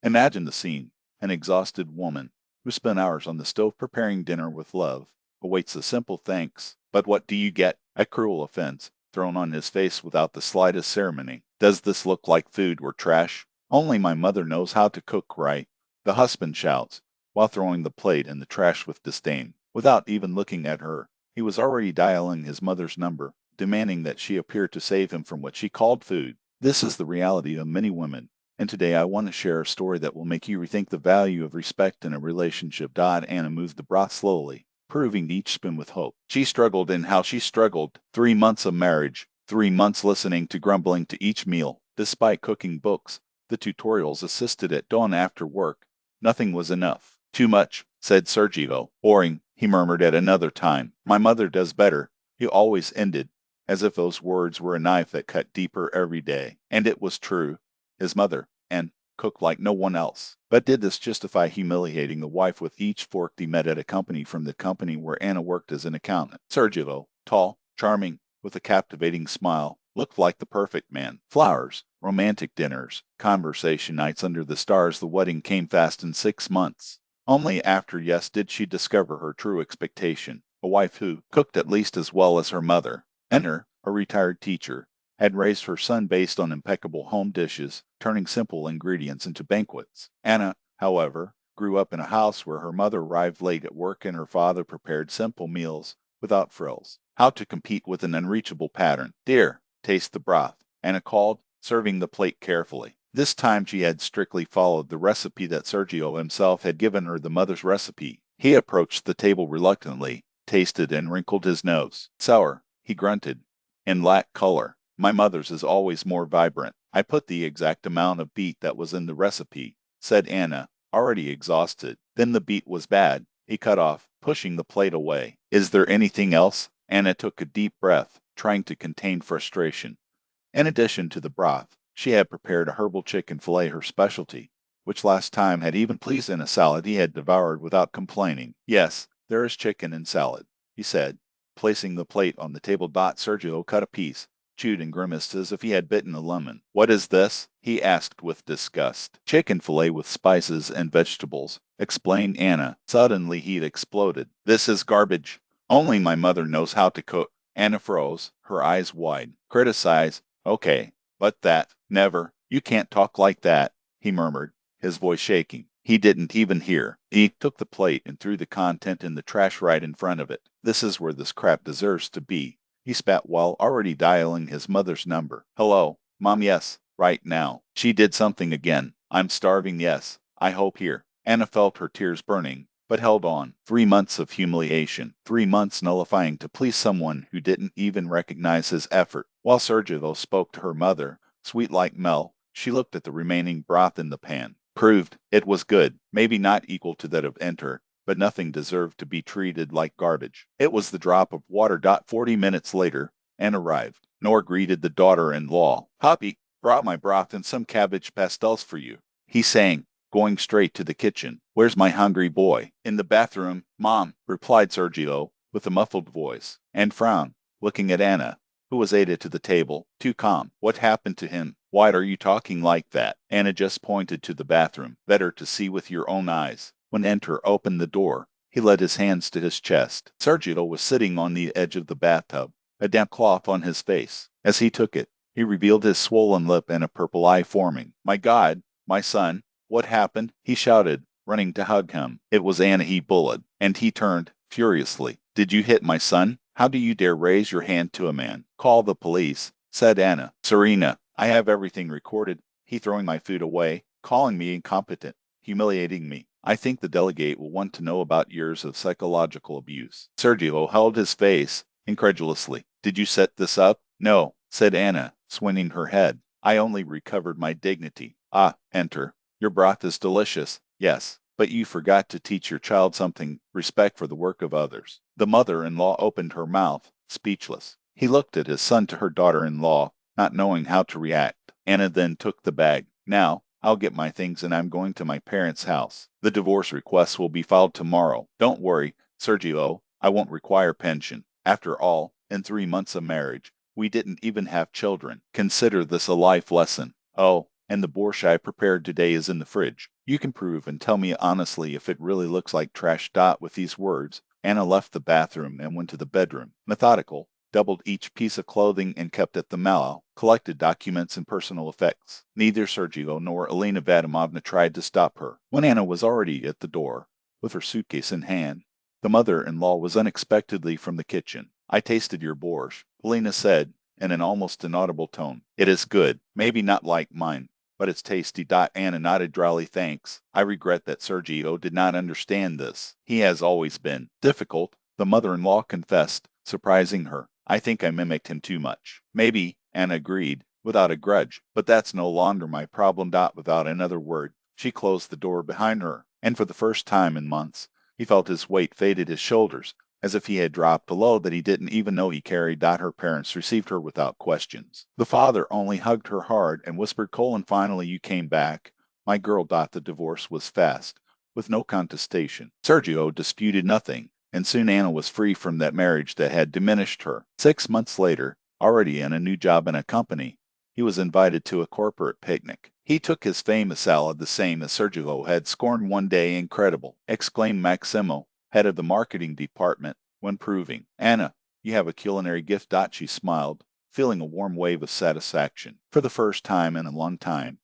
Imagine the scene. An exhausted woman, who spent hours on the stove preparing dinner with love, awaits a simple thanks. But what do you get? A cruel offense, thrown on his face without the slightest ceremony. Does this look like food or trash? Only my mother knows how to cook right, the husband shouts, while throwing the plate in the trash with disdain. Without even looking at her, he was already dialing his mother's number, demanding that she appear to save him from what she called food. This is the reality of many women, and today I want to share a story that will make you rethink the value of respect in a relationship. Anna moved the broth slowly, proving each spoon with hope. She struggled in how she struggled. 3 months of marriage, 3 months listening to grumbling to each meal. Despite cooking books, the tutorials assisted at dawn after work, nothing was enough. Too much, said Sergio. Boring, he murmured at another time. My mother does better. He always ended, as if those words were a knife that cut deeper every day. And it was true. His mother, and cooked like no one else. But did this justify humiliating the wife with each fork he met at a company from the company where Anna worked as an accountant? Sergio, tall, charming, with a captivating smile, looked like the perfect man. Flowers, romantic dinners, conversation nights under the stars. The wedding came fast in 6 months. Only after yes did she discover her true expectation, a wife who cooked at least as well as her mother. Enter a retired teacher, had raised her son based on impeccable home dishes, turning simple ingredients into banquets. Anna, however, grew up in a house where her mother arrived late at work and her father prepared simple meals without frills. How to compete with an unreachable pattern? Dear, taste the broth, Anna called, serving the plate carefully. This time she had strictly followed the recipe that Sergio himself had given her, the mother's recipe. He approached the table reluctantly, tasted and wrinkled his nose. Sour, he grunted, and lacked color. My mother's is always more vibrant. I put the exact amount of beet that was in the recipe, said Anna, already exhausted. Then the beet was bad, he cut off, pushing the plate away. Is there anything else? Anna took a deep breath, trying to contain frustration. In addition to the broth, she had prepared a herbal chicken fillet, her specialty, which last time had even pleased in a salad he had devoured without complaining. Yes, there is chicken in salad, he said, placing the plate on the table. Sergio cut a piece, chewed and grimaced as if he had bitten a lemon. What is this? He asked with disgust. Chicken fillet with spices and vegetables, explained Anna. Suddenly he exploded. This is garbage. Only my mother knows how to cook. Anna froze, her eyes wide. Criticize? Okay, but that, never. You can't talk like that, he murmured, his voice shaking. He didn't even hear. He took the plate and threw the content in the trash right in front of it. This is where this crap deserves to be. He spat while already dialing his mother's number. Hello, Mom, yes, right now. She did something again. I'm starving, yes. I hope here. Anna felt her tears burning, but held on. 3 months of humiliation. 3 months nullifying to please someone who didn't even recognize his effort. While Sergio spoke to her mother, sweet like Mel, she looked at the remaining broth in the pan. Proved it was good. Maybe not equal to that of Enter, but nothing deserved to be treated like garbage. It was the drop of water. 40 minutes later, Anna arrived, nor greeted the daughter-in-law. Poppy brought my broth and some cabbage pastels for you, he sang, going straight to the kitchen. Where's my hungry boy? In the bathroom, Mom, replied Sergio, with a muffled voice, and frowned, looking at Anna, who was aided to the table, too calm. What happened to him? Why are you talking like that? Anna just pointed to the bathroom. Better to see with your own eyes. When Enter opened the door, he led his hands to his chest. Sergio was sitting on the edge of the bathtub, a damp cloth on his face. As he took it, he revealed his swollen lip and a purple eye forming. My God, my son, what happened? He shouted, running to hug him. It was Anna he bullied, and he turned furiously. Did you hit my son? How do you dare raise your hand to a man? Call the police, said Anna. Serena, I have everything recorded. He throwing my food away, calling me incompetent, humiliating me. I think the delegate will want to know about years of psychological abuse. Sergio held his face incredulously. Did you set this up? No, said Anna, swinging her head. I only recovered my dignity. Ah, Enter. Your broth is delicious. Yes, but you forgot to teach your child something, respect for the work of others. The mother-in-law opened her mouth, speechless. He looked at his son to her daughter-in-law, not knowing how to react. Anna then took the bag. Now, I'll get my things and I'm going to my parents' house. The divorce request will be filed tomorrow. Don't worry, Sergio, I won't require pension. After all, in 3 months of marriage, we didn't even have children. Consider this a life lesson. Oh, and the borscht I prepared today is in the fridge. You can prove and tell me honestly if it really looks like trash. With these words, Anna left the bathroom and went to the bedroom, methodical, doubled each piece of clothing and kept at the mallow, collected documents and personal effects. Neither Sergio nor Elena Vadimovna tried to stop her. When Anna was already at the door, with her suitcase in hand, the mother-in-law was unexpectedly from the kitchen. I tasted your borscht, Elena said, in an almost inaudible tone. It is good, maybe not like mine, but it's tasty. Anna nodded dryly. Thanks. I regret that Sergio did not understand this. He has always been difficult, the mother-in-law confessed, surprising her. I think I mimicked him too much. Maybe, Anna agreed, without a grudge, but that's no longer my problem. Without another word, she closed the door behind her, and for the first time in months, he felt his weight faded his shoulders, as if he had dropped a load that he didn't even know he carried. Her parents received her without questions. The father only hugged her hard and whispered, Colin, finally you came back. My girl. The divorce was fast, with no contestation. Sergio disputed nothing, and soon Anna was free from that marriage that had diminished her. 6 months later, already in a new job in a company, he was invited to a corporate picnic. He took his famous salad, the same as Sergio had scorned one day. Incredible, exclaimed Maximo, head of the marketing department, when proving. Anna, you have a culinary gift. She smiled, feeling a warm wave of satisfaction. For the first time in a long time,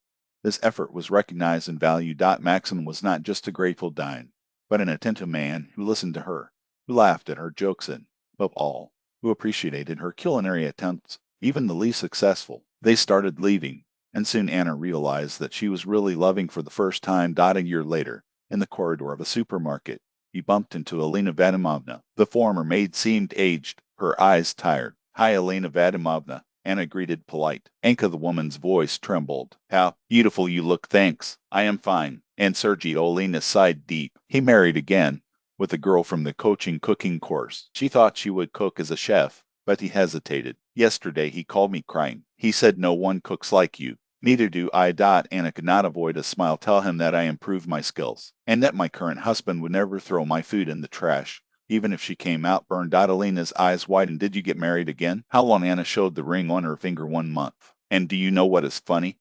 this effort was recognized and valued. Maximo was not just a grateful dine, but an attentive man who listened to her, who laughed at her jokes, and, above all, who appreciated her culinary attempts, even the least successful. They started leaving, and soon Anna realized that she was really loving for the first time. A year later, in the corridor of a supermarket, he bumped into Elena Vadimovna. The former maid seemed aged, her eyes tired. Hi, Elena Vadimovna, Anna greeted polite. Anka, the woman's voice trembled. How beautiful you look. Thanks. I am fine. And Sergio. Elena sighed deep. He married again, with a girl from the coaching cooking course. She thought she would cook as a chef, but he hesitated. Yesterday he called me crying. He said no one cooks like you. Neither do I. Anna could not avoid a smile. Tell him that I improved my skills, and that my current husband would never throw my food in the trash, even if she came out burned. Elena's eyes widened. Did you get married again? How long? Anna showed the ring on her finger. 1 month. And do you know what is funny?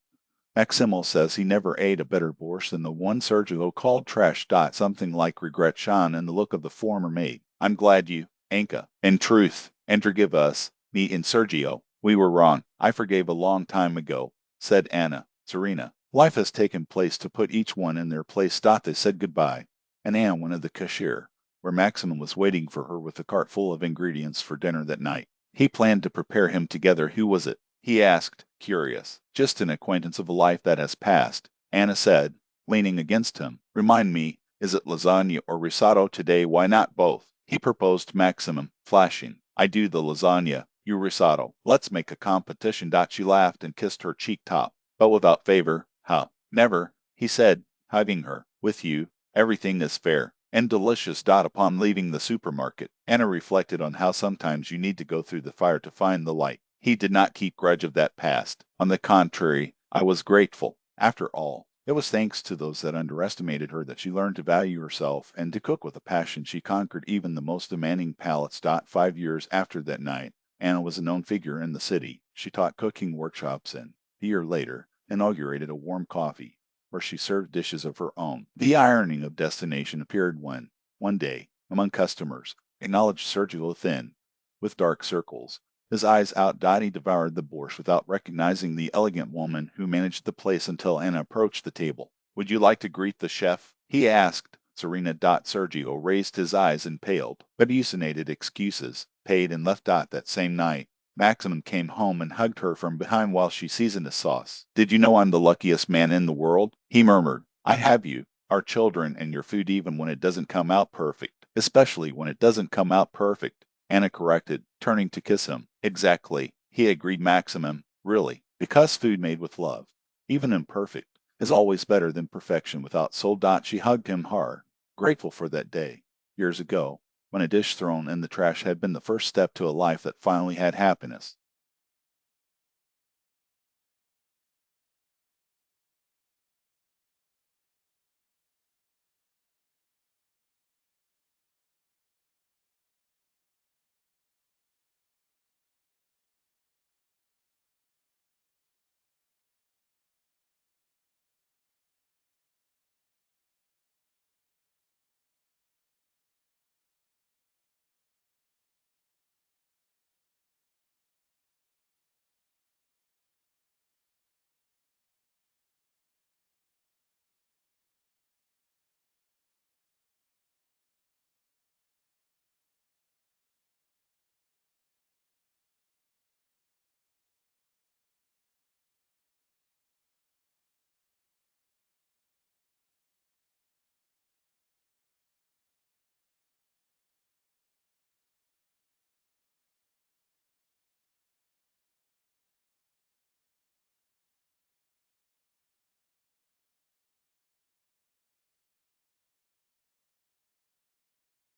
Maximo says he never ate a better borscht than the one Sergio called trash. Something like regret shone in the look of the former maid. I'm glad you, Anka, in truth, and forgive us, me and Sergio. We were wrong. I forgave a long time ago, said Anna, serena. Life has taken place to put each one in their place. They said goodbye, and Anna went to the cashier, where Maximum was waiting for her with a cart full of ingredients for dinner that night. He planned to prepare him together. Who was it? He asked, curious. Just an acquaintance of a life that has passed, Anna said, leaning against him. Remind me, is it lasagna or risotto today? Why not both? He proposed. Maximum, flashing. I do the lasagna, you risotto. Let's make a competition. She laughed and kissed her cheek top, but without favor. Huh? Never, he said, hugging her. With you, everything is fair and delicious. Upon leaving the supermarket, Anna reflected on how sometimes you need to go through the fire to find the light. He did not keep grudge of that past. On the contrary, I was grateful. After all, it was thanks to those that underestimated her that she learned to value herself and to cook with a passion. She conquered even the most demanding palates. 5 years after that night, Anna was a known figure in the city. She taught cooking workshops and, a year later, inaugurated a warm coffee, where she served dishes of her own. The irony of destination appeared when, one day, among customers, acknowledged Sergio Thin, with dark circles. His eyes out. He devoured the borscht without recognizing the elegant woman who managed the place until Anna approached the table. Would you like to greet the chef? He asked. Serena. Sergio raised his eyes and paled, but usinated excuses, paid and left. That same night, Maximum came home and hugged her from behind while she seasoned a sauce. Did you know I'm the luckiest man in the world? He murmured. I have you, our children, and your food even when it doesn't come out perfect. Especially when it doesn't come out perfect. Anna corrected, turning to kiss him. Exactly, he agreed. Maximum, really, because food made with love, even imperfect, is always better than perfection without soul. She hugged him hard, grateful for that day, years ago, when a dish thrown in the trash had been the first step to a life that finally had happiness.